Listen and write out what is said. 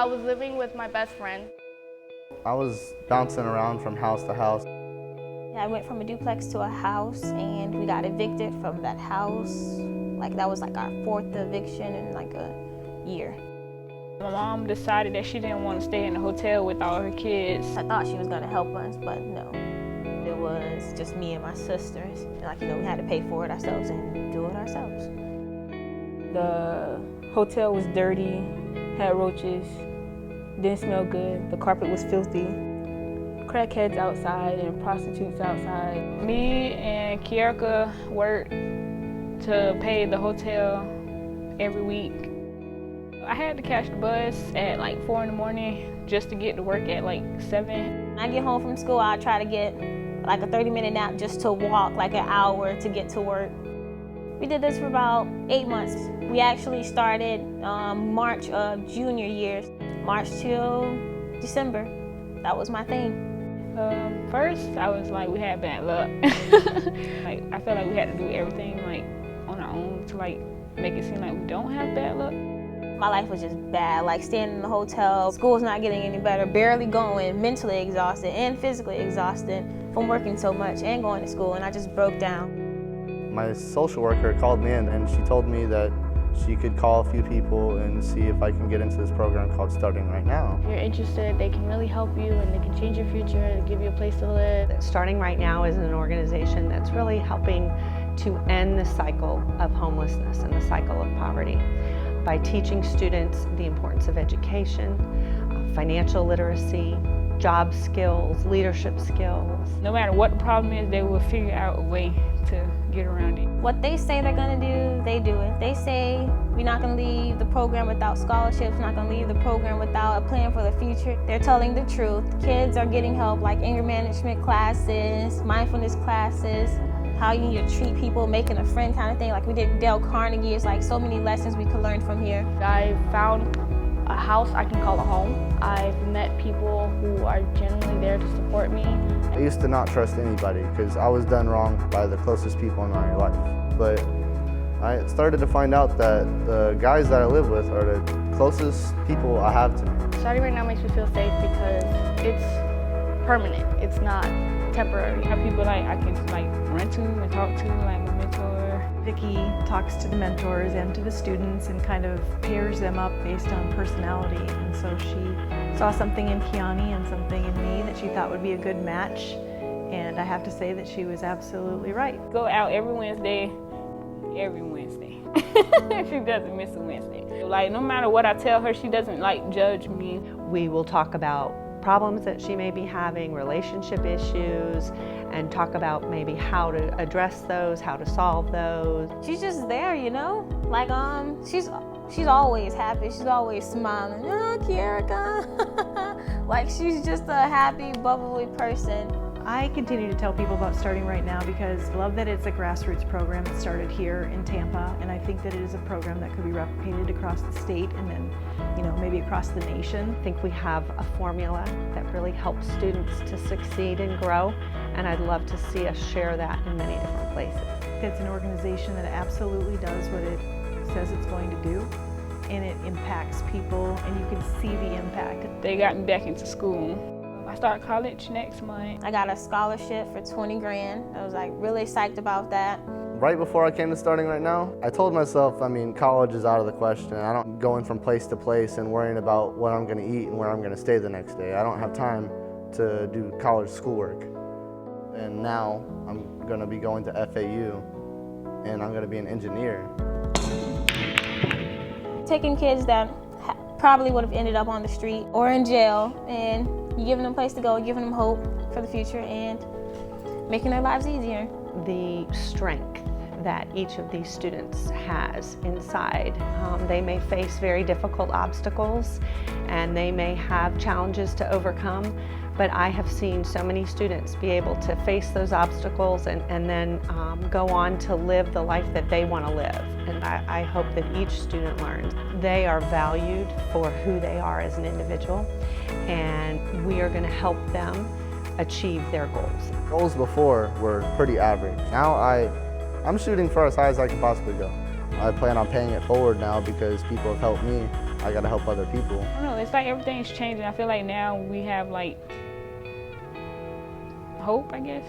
I was living with my best friend. I was bouncing around from house to house. I went from a duplex to a house, and we got evicted from that house. Like, that was like our 4th eviction in like a year. My mom decided that she didn't want to stay in the hotel with all her kids. I thought she was gonna help us, but no. It was just me and my sisters. And like, we had to pay for it ourselves and do it ourselves. The hotel was dirty, had roaches, didn't smell good, the carpet was filthy. Crackheads outside and prostitutes outside. Me and Kiarka worked to pay the hotel every week. I had to catch the bus at like 4 in the morning just to get to work at like 7. When I get home from school, I try to get like a 30-minute nap just to walk like an hour to get to work. We did this for about 8 months. We actually started March of junior year, March till December. That was my thing. First, I was like, we had bad luck. Like, I felt like we had to do everything like on our own to like make it seem like we don't have bad luck. My life was just bad, like staying in the hotel, school's not getting any better, barely going, mentally exhausted and physically exhausted from working so much and going to school, and I just broke down. My social worker called me in and she told me that she could call a few people and see if I can get into this program called Starting Right Now. If you're interested, they can really help you and they can change your future, give you a place to live. Starting Right Now is an organization that's really helping to end the cycle of homelessness and the cycle of poverty by teaching students the importance of education, financial literacy, job skills, leadership skills. No matter what the problem is, they will figure out a way to get around it. What they say they're gonna do, they do it. They say we're not gonna leave the program without scholarships, not gonna leave the program without a plan for the future. They're telling the truth. Kids are getting help, like anger management classes, mindfulness classes, how you need to treat people, making a friend kind of thing. Like we did Dale Carnegie. It's like so many lessons we could learn from here. I found a house I can call a home. I've met people who are genuinely there to support me. I used to not trust anybody because I was done wrong by the closest people in my life. But I started to find out that the guys that I live with are the closest people I have to me. Starting Right Now makes me feel safe because it's permanent. It's not temporary. I have people like I can like run to and talk to, like my mentor. Vicki talks to the mentors and to the students and kind of pairs them up based on personality. And so she saw something in Kiani and something in me that she thought would be a good match. And I have to say that she was absolutely right. Go out every Wednesday. She doesn't miss a Wednesday. Like no matter what I tell her, she doesn't like judge me. We will talk about problems that she may be having, relationship issues, and talk about maybe how to address those, how to solve those. She's just there, Like she's always happy. She's always smiling. Oh, Kiarka. Like she's just a happy, bubbly person. I continue to tell people about Starting Right Now because I love that it's a grassroots program that started here in Tampa, and I think that it is a program that could be replicated across the state and then, maybe across the nation. I think we have a formula that really helps students to succeed and grow, and I'd love to see us share that in many different places. It's an organization that absolutely does what it says it's going to do, and it impacts people, and you can see the impact. They got me back into school. I start college next month. I got a scholarship for 20 grand. I was like really psyched about that. Right before I came to Starting Right Now, I told myself, college is out of the question. I don't going from place to place and worrying about what I'm gonna eat and where I'm gonna stay the next day. I don't have time to do college schoolwork. And now I'm gonna be going to FAU and I'm gonna be an engineer. Taking kids that probably would have ended up on the street or in jail, and you're giving them a place to go, giving them hope for the future, and making their lives easier. The strength that each of these students has inside. They may face very difficult obstacles and they may have challenges to overcome, but I have seen so many students be able to face those obstacles and then go on to live the life that they want to live. And I hope that each student learns they are valued for who they are as an individual, and we are going to help them achieve their goals. Goals before were pretty average. Now I'm shooting for as high as I can possibly go. I plan on paying it forward now because people have helped me I gotta help other people. I don't know, it's like everything's changing. I feel like now we have like hope, I guess.